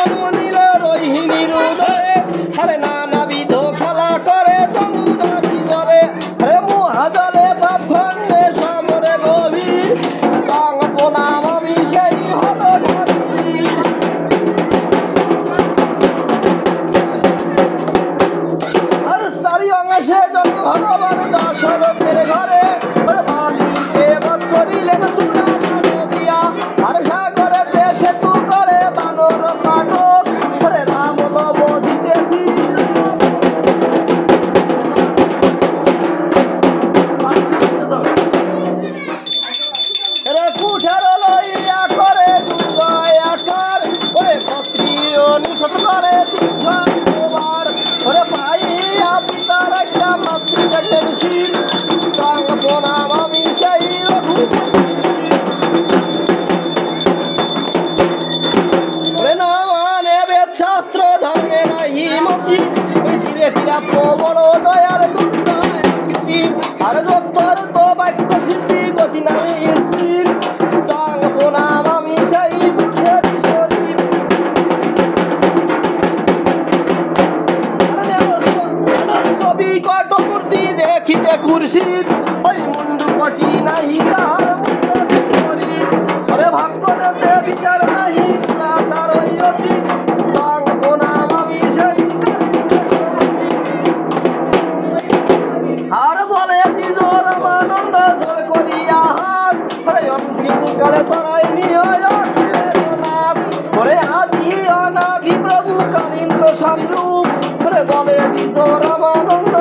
জন্ম নিল রোহিণীর উদয়ে আরে নানাবিধ খেলা করে যমুনা বিজলে আরে মহাজলে পাপ খণ্ডে সমরে গভীর প্রণাম আমি সেই হলো ধরণী আর সারি অংশে জন্ম ভগবান দশরথের ঘরে বালিকে বধ করিলেন চূড়ামা নদিয়া আর সাগরেতে সেতু করে বানর পাঠক রাম নব দিতেছি কুঠার লইয়া করে দুর্গয় আকার ক্ষত্রিয় নিষেধ করে 300 বার পাইয়া পিতার একটা মাতৃকাটের শির প্রণাম আমি সেই শাস্ত্র ধর্মে নাহি মতি ধীরে ফিরা প্রবণ দয়াল দুর্গী আর যত্তর তো বাক্য সিদ্ধি গতি নাই স্থির স্তং প্রণাম আমি সেই বুদ্ধের শরীর ছবি কট মূর্তি দেখিতে কুর্শিদ ওই মুন্ডু কটি নাহি তাহার ভাগ্য দেতে বিচার নাহি তার ওই অতি আর বলে নিজর আনন্দ জোর করিয়া হাত অন্তিম কালে তরাই নিয়ে আদি অনাদি প্রভু কালীন্দ্র সংরূপ বলে নিজর আনন্দ